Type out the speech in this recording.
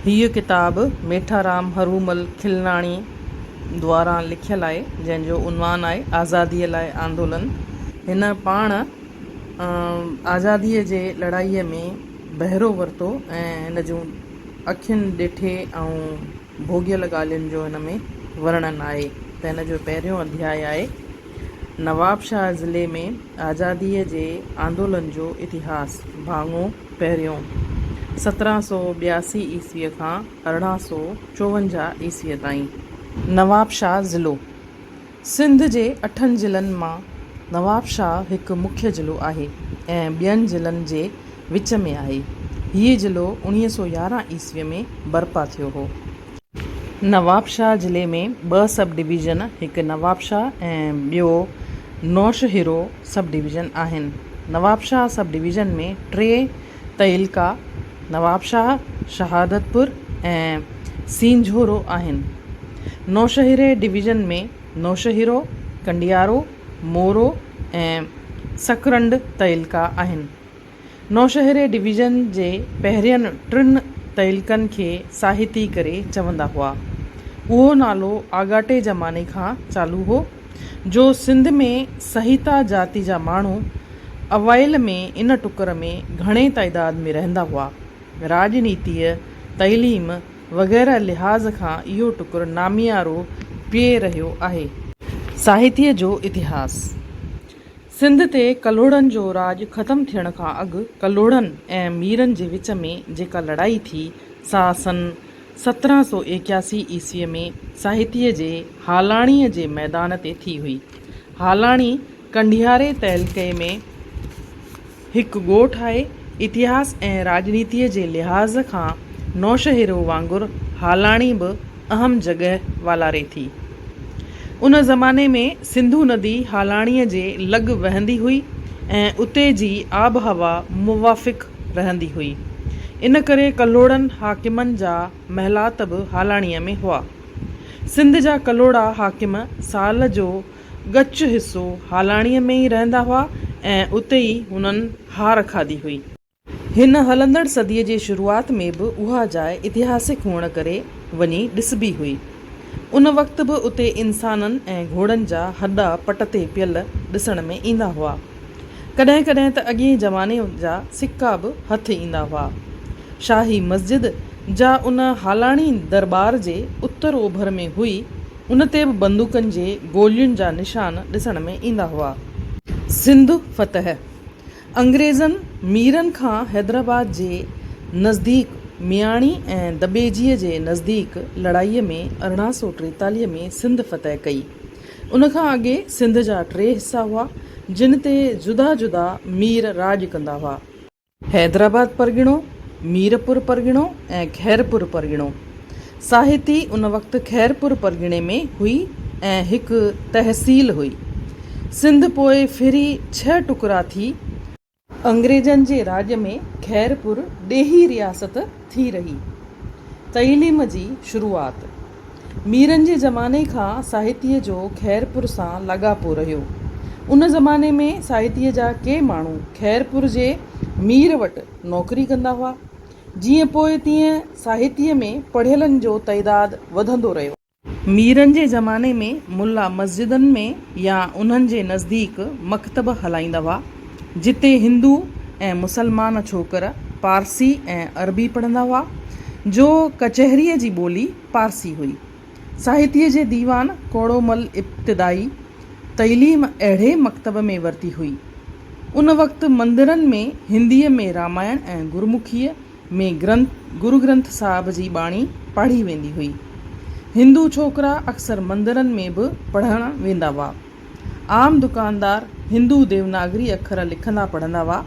हीअ किताब मेठाराम हरूमल खिलनाणी द्वारा लिखियल आहे, जंहिंजो उनवान आहे आज़ादीअ लाइ आंदोलन। हिन पाण आज़ादीअ जे लड़ाईअ में बहिरो वरितो ऐं हिन जूं अखियुनि ॾिठे ऐं भोॻियल ॻाल्हियुनि जो हिन में वर्णन आहे। त हिन जो पहिरियों अध्याय आहे नवाबशाह ज़िले में आज़ादीअ जे आंदोलन जो इतिहास। भाङो पहिरियों 1782 ईस्वीअ खां 1854 ईस्वीअ ताईं। नवाबशाह ज़िलो सिंध जे 8 ज़िलनि मां नवाबशाह हिकु मुख्य ज़िलो आहे ऐं ॿियनि ज़िलनि जे विच में आहे। हीअ ज़िलो 1911 ईस्वीअ में बर्पा थियो हो। नवाबशाह ज़िले में 2 सब डिवीज़न, हिकु नवाबशाह ऐं ॿियो नौशहिरो सब डिवीज़न आहिनि। नवाबशाह सब डिवीज़न में 3 तइलका नवाबशाह, शहादतपुर ऐं सींझोरो आहिनि। नौशहिरे डिवीज़न में नौशहिरो, कंडियारो, मोरो ऐं सकरंड तइलका आहिनि। नौशहिरे डिवीज़न जे पहिरियनि 3 तइलकनि खे साहिती करे चवंदा हुआ। उहो नालो आगाटे ज़माने खां चालू हो, जो सिंध में सहिता जाति जा माण्हू अवाइल में इन टुकर में घणे तइदाद में रहंदा हुआ। राजनीतिअ, तइलीम वग़ैरह लिहाज़ खां इहो टुकर नामियारो पिए रहियो आहे। साहित्य जो इतिहास। सिंध ते कल्लोड़नि जो राज ख़तमु थियण खां अॻु कल्लोड़नि ऐं मीरनि जे विच में जेका लड़ाई थी, सा सन 1781 ईस्वीअ में साहित्य जे हालाणीअ जे मैदान ते थी हुई। हालाणी कंडियारे तइलके में हिकु ॻोठु आहे। इतिहास ऐं राजनीतिअ जे लिहाज़ खां नौशहिरो वांगुरु हालाणी बि अहम जॻह वालारे थी। उन ज़माने में सिंधू नदी हालाणीअ जे लॻ वहंदी हुई ऐं उते जी आब हवा मुवाफ़िक़ रहंदी हुई। इन करे कल्लोड़नि हाकिमनि जा महलात बि हालाणीअ में हुआ। सिंध जा कल्लोड़ा हाकिम साल जो ॻच हिसो हालाणीअ में ई रहंदा हुआ ऐं उते ई हुननि हार खाधी हुई। हिन हलंदड़ सदीअ जे शुरूआत में बि उहा जाइ इतिहासिक हुअण करे वञी ॾिसबी हुई। उन वक़्तु बि उते इंसाननि ऐं घोड़नि जा हॾा पट ते पियल ॾिसण में ईंदा हुआ। कॾहिं कॾहिं त अॻिए ज़माने जा सिक्का बि हथ ईंदा हुआ। शाही मस्जिद जा उन हालाणी दरबार जे उत्तर ओभर में हुई। उन ते बि बंदूकनि जे गोलियुनि जा निशान ॾिसण में ईंदा हुआ। सिंध फ़तह। अंग्रेज़नि मीरनि खां हैदराबाद जे नज़दीक मियाणी ऐं दबेजीअ जे नज़दीक लड़ाईअ में 1843 में सिंध फ़तह कई। उन खां अॻे सिंध जा 3 हिसा हुआ, जिन ते जुदा जुदा मीर राज कंदा हुआ। हैदराबाद परगि॒णो, मीरपुर परगि॒णो ऐं खैरपुर परगि॒णो। साहिती उन वक़्तु खैरपुर परगि॒णे में हुई ऐं हिकु तहसील हुई। सिंध पोइ फिरी 6 टुकड़ा थी अंग्रेज़नि जे राज में खैरपुर ॾेही रियासत थी रही। तइलीम जी शुरूआत। मीरनि जे ज़माने खां साहित्य जो खैरपुर सां लाॻापो रहियो। उन ज़माने में साहित्य जा के माण्हू खैरपुर जे मीर वटि नौकरी कंदा हुआ। जीअं पोइ तीअं साहित्य में पढ़ियलनि जो तइदाद वधंदो रहियो। मीरनि जे ज़माने में मुल्ला मस्जिदनि में या उन्हनि जे नज़दीक मकतब हलाईंदा हुआ, जिते हिंदू ऐं मुसलमान छोकर पारसी ऐं अरबी पढ़ंदा हुआ, जो कचहरीअ जी ॿोली पारसी हुई। साहित्य जे दीवान कोड़ोमल इब्तिदाई तइलीम अहिड़े मकतब में वरिती हुई। उन वक़्तु मंदिरनि में हिंदीअ में रामायण ऐं गुरमुखीअ में गुरु ग्रंथ साहिब जी बाणी पढ़ी वेंदी हुई। हिंदू छोकिरा अक्सर मंदिरनि में बि पढ़णु वेंदा हुआ। आम दुकानदार हिंदू देवनागरी अखर लिखंदा पढ़ंदा हुआ।